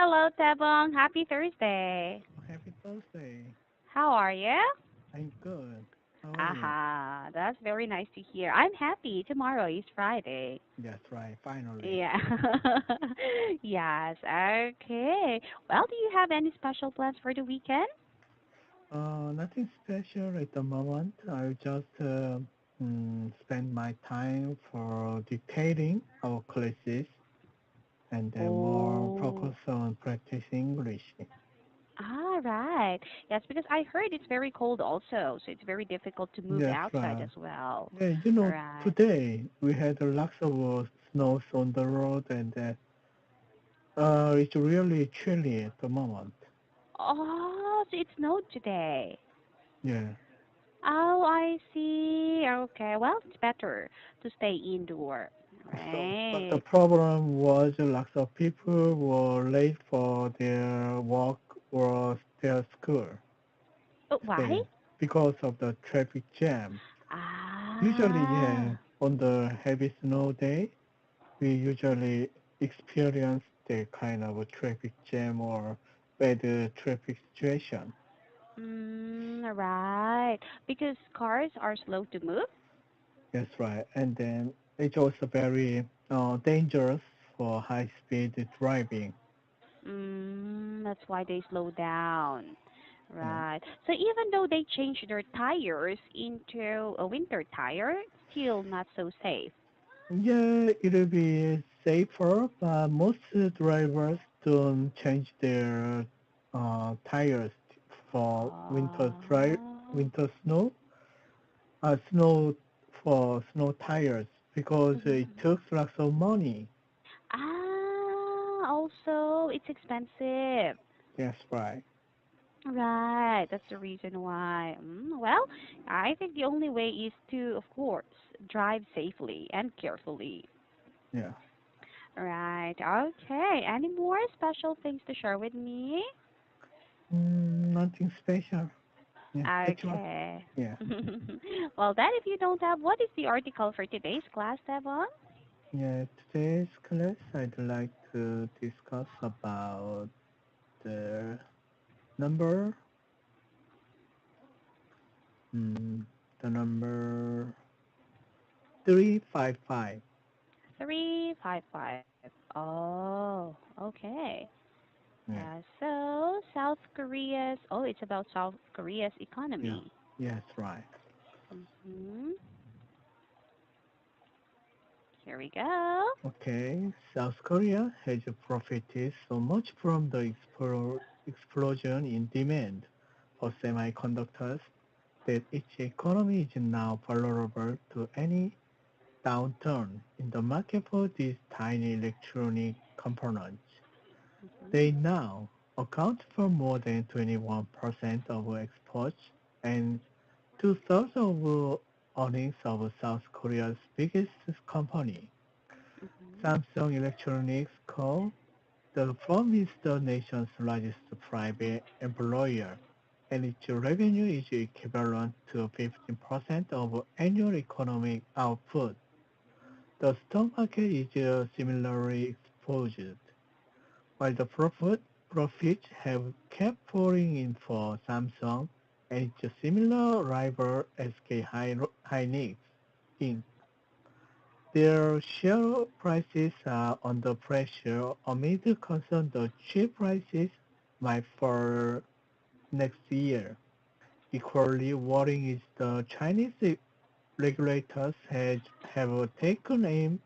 Hello, Tebong. Happy Thursday. Happy Thursday. How are you? I'm good. How are you? Aha, that's very nice to hear. I'm happy. Tomorrow is Friday. That's right, finally. Yeah. Yes, okay. Well, do you have any special plans for the weekend? Nothing special at the moment. I just spend my time for dictating our classes and then more Oh, focus on practicing English. all right. Yes, because I heard it's very cold also, so it's very difficult to move That's outside right. as well. Yeah, Right. today we had lots of snows on the road and it's really chilly at the moment. Oh, so it snowed today. Yeah. Oh, I see. Okay, well, it's better to stay indoor, But the right? problem was lots of people were late for their work or their school Oh, why? today because of the traffic jam. Usually, yeah, Ah, on the heavy snow day, we usually experience the kind of a traffic jam or bad traffic situation. right. Because cars are slow to move. That's right. And then it's also very dangerous for high-speed driving. That's why they slow down. Yeah. Right. So even though they change their tires into a winter tire, it's still not so safe. Yeah, it'll be safer, but most drivers don't change their tires for Oh. winter snow for snow tires because it Mhm. takes lots of money. Also, it's expensive. That's right. Right, that's the reason why. Well, I think the only way is to, of course, drive safely and carefully. Yeah. Right, okay. Any more special things to share with me? Nothing special. Yeah, actually, Okay. yeah. Well, then, if you don't have, what is the article for today's class, Devon? Yeah, today's class I'd like to discuss about the number, mm, the number 355. 355. Oh, okay. Yeah, So South Korea's, oh, it's about South Korea's yeah, economy. yes, right. hmm Here we go. Okay, South Korea has profited so much from the explosion in demand for semiconductors that its economy is now vulnerable to any downturn in the market for these tiny electronic components. hmm They now account for more than 21% of exports and two-thirds of earnings of South Korea's biggest company. hmm Samsung Electronics Co. The firm is the nation's largest private employer, and its revenue is equivalent to 15% of annual economic output. The stock market is similarly exposed, while the profits have kept pouring in for Samsung and its similar rival SK Hynix Inc. Their share prices are under pressure amid concern the chip prices might fall next year. Equally worrying is the Chinese regulators have taken aim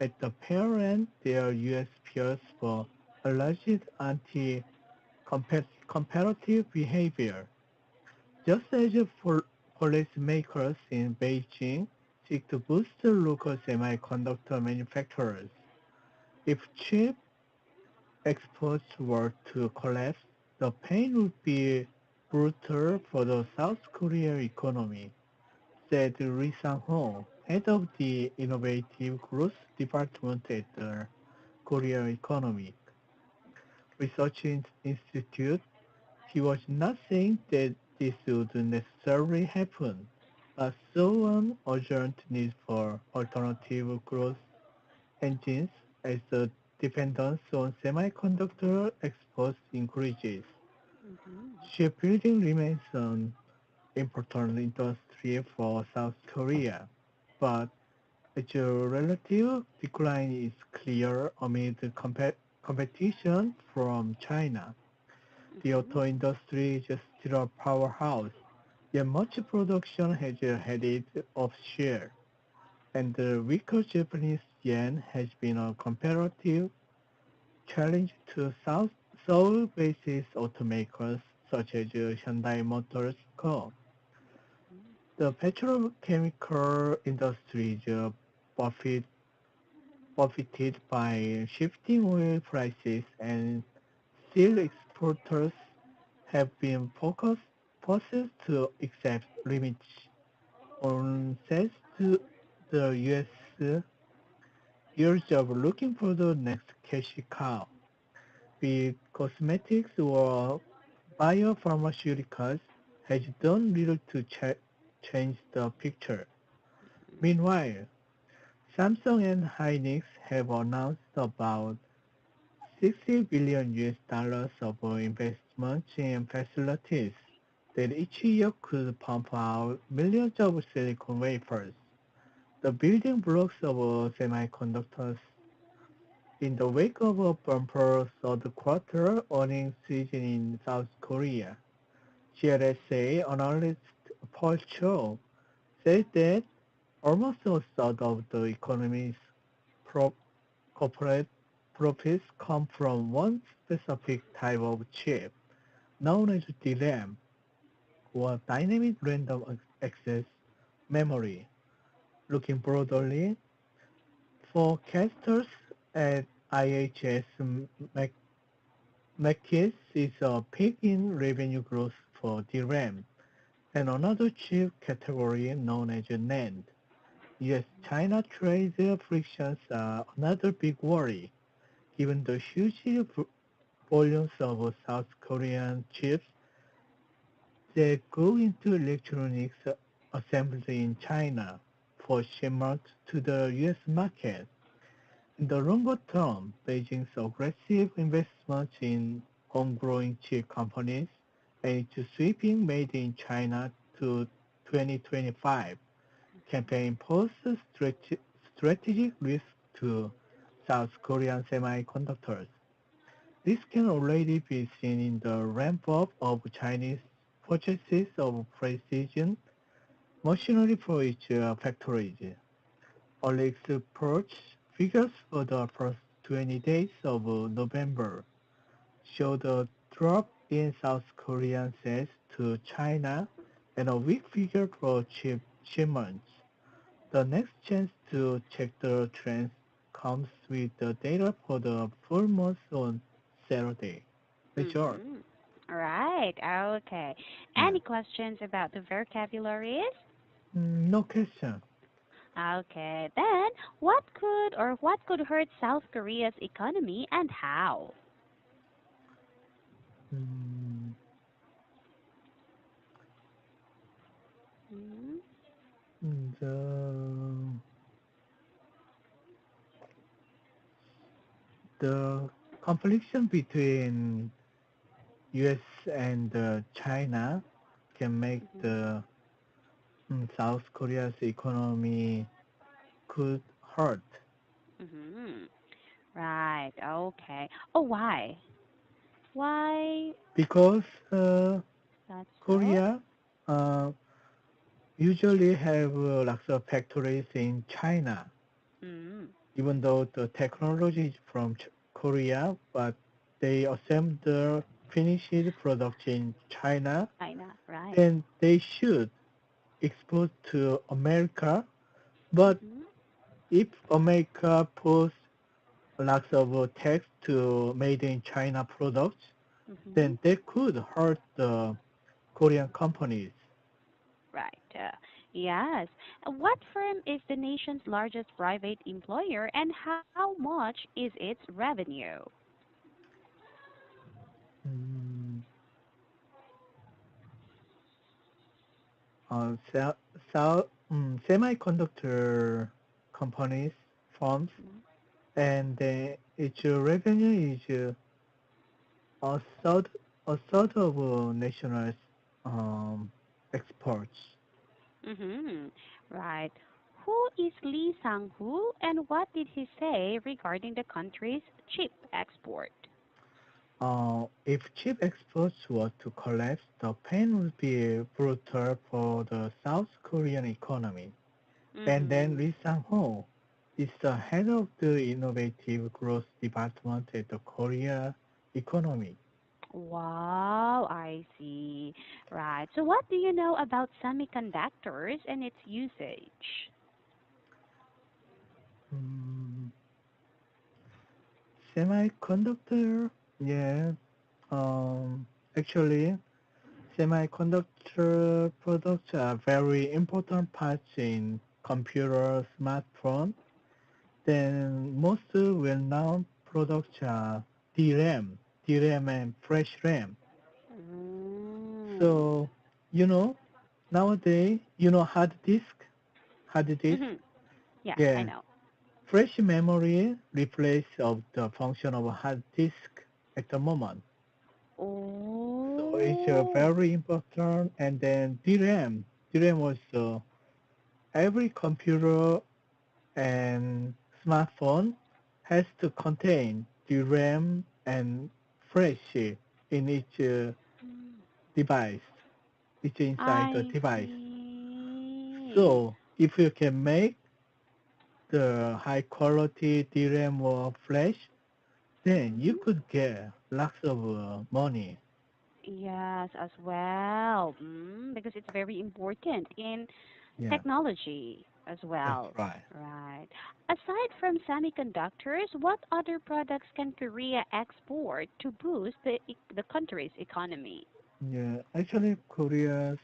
at the parent their U.S. peers for alleged anti-comparative behavior, just as policymakers in Beijing seek to boost local semiconductor manufacturers. If chip exports were to collapse, the pain would be brutal for the South Korea economy, said Ri Sang-ho, head of the Innovative Growth Department at the Korea Economic Research Institute. He was not saying that this would necessarily happen, but saw an urgent need for alternative growth engines as the dependence on semiconductor exports increases. Mm-hmm. Shipbuilding remains an important industry for South Korea, but its relative decline is clear amid competition from China. The auto Mm-hmm. industry is still a powerhouse, yet much production has headed offshore, and the weaker Japanese yen has been a comparative challenge to Seoul-based automakers such as Hyundai Motors Co. The petrochemical industry is buffeted by shifting oil prices, and steel exporters have been forced to accept limits on sales to the U.S. years of looking for the next cash cow. With cosmetics or biopharmaceuticals has done little to change the picture. Meanwhile, Samsung and Hynix have announced about 60 billion US dollars of investments in facilities that each year could pump out millions of silicon wafers, the building blocks of semiconductors. In the wake of a bumper third quarter earnings season in South Korea, GLSA analyst Paul Cho said that almost a third of the economy's pro- corporate profits come from one specific type of chip, known as DRAM, or dynamic random access memory. Looking broadly, forecasters at IHS McKiss is a peak in revenue growth for DRAM, and another chip category known as NAND. US-China trade frictions are another big worry, given the huge volumes of South Korean chips that go into electronics assembly in China for shipment to the US market. In the longer term, Beijing's aggressive investments in homegrown chip companies and its sweeping Made in China to 2025 campaign pose strategic risk to South Korean semiconductors. This can already be seen in the ramp-up of Chinese purchases of precision machinery for its factories. Early exports figures for the first 20 days of November showed a drop in South Korean sales to China and a weak figure for chip shipments. The next chance to check the trends comes with the data for the full month on Saturday. That's all. Mm-hmm. Right. Okay. Yeah. Any questions about the vocabularies? No question. Okay. Then, what could hurt South Korea's economy and how? Mm, Mm-hmm. the the confliction between U.S. and China can make the South Korea's economy could hurt Mm-hmm. Right. Okay. Oh, why? Why because that's so? Korea uh, usually have lots of factories in China, Mm. even though the technology is from Korea, but they assemble the finished products in China, China. Right. then they should export to America. But Mm-hmm. if America puts lots of tax to made in China products, Mm-hmm. then that could hurt the Korean companies. Right. Yes. What firm is the nation's largest private employer and how much is its revenue? Mm, so, semiconductor companies, firms, Mm-hmm. and its revenue is a third, a third of national um, exports. Mm-hmm. Right. Who is Lee Sang-hoo and what did he say regarding the country's chip export? If chip exports were to collapse, the pain would be brutal for the South Korean economy. And then Mm-hmm. Lee Sang-ho is the head of the Innovative Growth Department at the Korea economy. Wow, I see. Right. So what do you know about semiconductors and its usage? Mm, Semiconductor, yeah. Actually, semiconductor products are very important parts in computer, smartphone. Then most well-known products are DRAM and flash RAM. Mm. So, you know, nowadays, hard disk, Mm-hmm. Yes, I yeah, know. flash memory replace of the function of hard disk at the moment. So it's Oh. very important. And then DRAM also every computer and smartphone has to contain DRAM and flash in each device. It's inside the I device. see. So if you can make the high quality DRAM or flash, then you Mm-hmm. could get lots of money. Yes, as well. Because it's very important in Yeah, technology as that's well. right. Right. Aside from semiconductors, what other products can Korea export to boost the country's economy? Yeah, actually, Korea's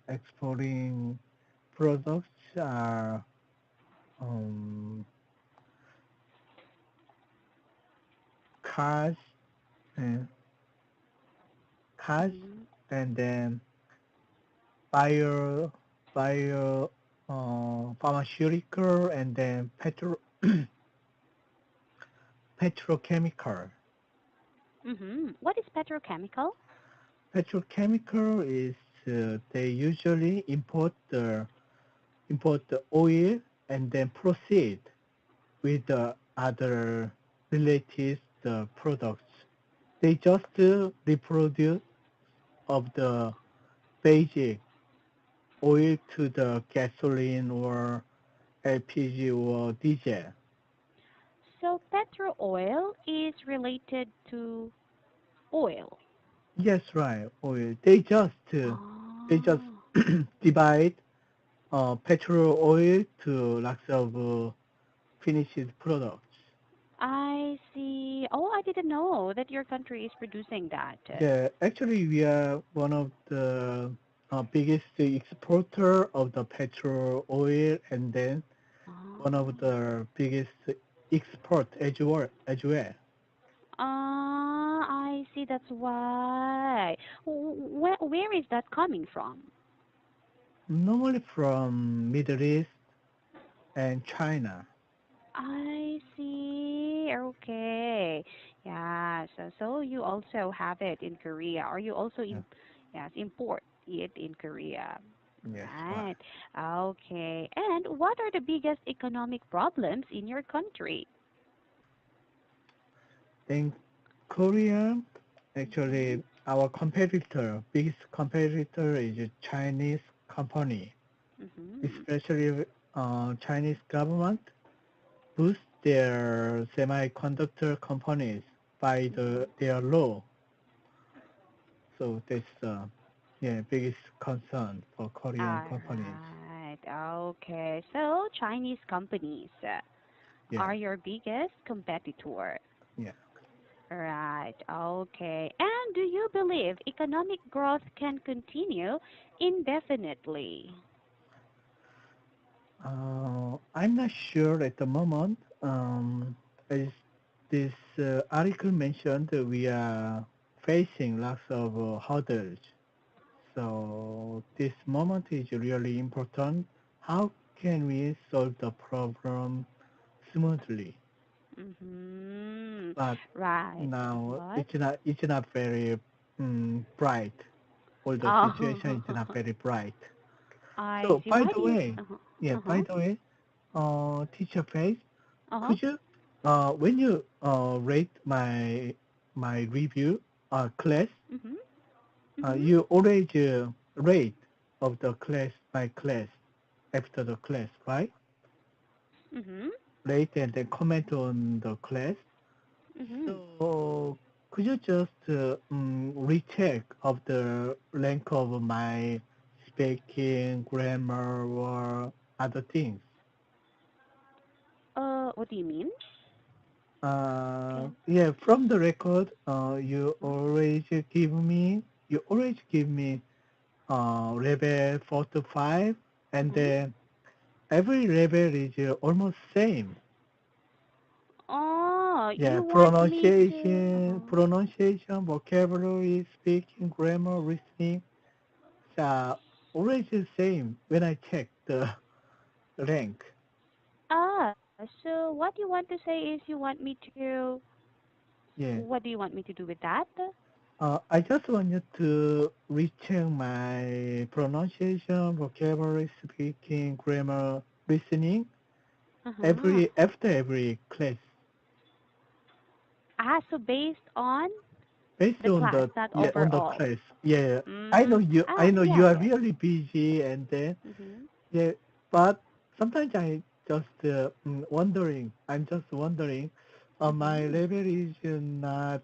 exporting products are um, cars, and cars, Mm-hmm. and then bio, bio, pharmaceutical, and then petrochemical. Mm-hmm. What is petrochemical? Petrochemical is they usually import the oil and then proceed with the other related products. They just reproduce of the basic oil to the gasoline or LPG or diesel. So petro oil is related to oil. Yes, right. Oil. They just Ah, divide petrol oil to lots of finished products. I see. Oh, I didn't know that your country is producing that. Yeah, actually, we are one of the biggest exporter of the petrol oil, and then one of Ah, the biggest export as well. As well. I see. That's why. Where is that coming from? Normally from Middle East and China. I see. Okay. Yeah. So you also have it in Korea, or you also Yeah, yes, import it in Korea. yes, right. Right. Okay. And what are the biggest economic problems in your country? In Korea, Mhm. actually, our biggest competitor is a Chinese company, Mhm. especially Chinese government boost their semiconductor companies by Mhm. their law. So that's biggest concern for Korean All companies. right. Okay. So Chinese companies Yeah, are your biggest competitor. yeah. Right. Okay. And do you believe economic growth can continue indefinitely? I'm not sure at the moment. As this article mentioned, we are facing lots of hurdles. So this moment is really important. How can we solve the problem smoothly? Mhm. but Right. now What? it's not very bright. All the situation is not Oh, very bright. I So see. by Why the do you? way, Uh-huh. yeah, by Uh-huh. the way, teacher Faith, Uh-huh. could you, when you rate my review class, Mhm. Mhm. you always rate of the class by class after the class, right? Mhm. Rate and then comment on the class. Mhm. So could you just recheck of the rank of my speaking, grammar, or other things? What do you mean? Okay. Yeah, from the record, Mhm. you always give me level 4 to 5, and Mhm. then every level is almost same. Oh, Yeah, you want me to? Uh-huh. pronunciation, vocabulary, speaking, grammar, listening, always the same when I check the rank. So what you want to say is you want me to? Yeah. What do you want me to do with that? I just wanted to recheck my pronunciation, vocabulary, speaking, grammar, listening, Uh-huh. after every class, So based on based the on class, the not yeah on the overall. class. Yeah, Mm. I know Yeah, you are yeah. really busy, and then Mhm. yeah, but sometimes I'm just wondering, my Mhm. level is not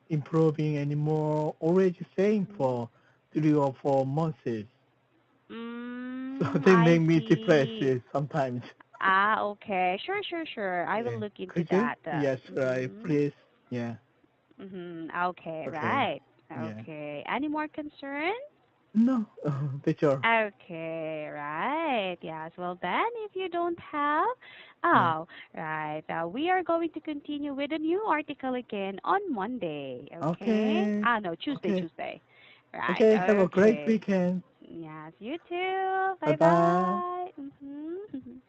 improving anymore. Already same Mhm. for 3 or 4 months. So they I make me depressed see. sometimes. Okay. Sure, sure, sure. I will Yeah. look into Could you? that. Yes, right. Mhm. Please. Yeah. Mhm. Okay, Okay. right. Yeah. Okay. Any more concern? No, teacher. Okay, right. Yes. Well, then, if you don't have, Yeah. oh, right. We are going to continue with a new article again on Monday. Okay. Okay. No, Tuesday, Okay. Tuesday. Right. Okay. Have a great Okay. weekend. Yes. You too. Bye Bye bye. bye. Mhm.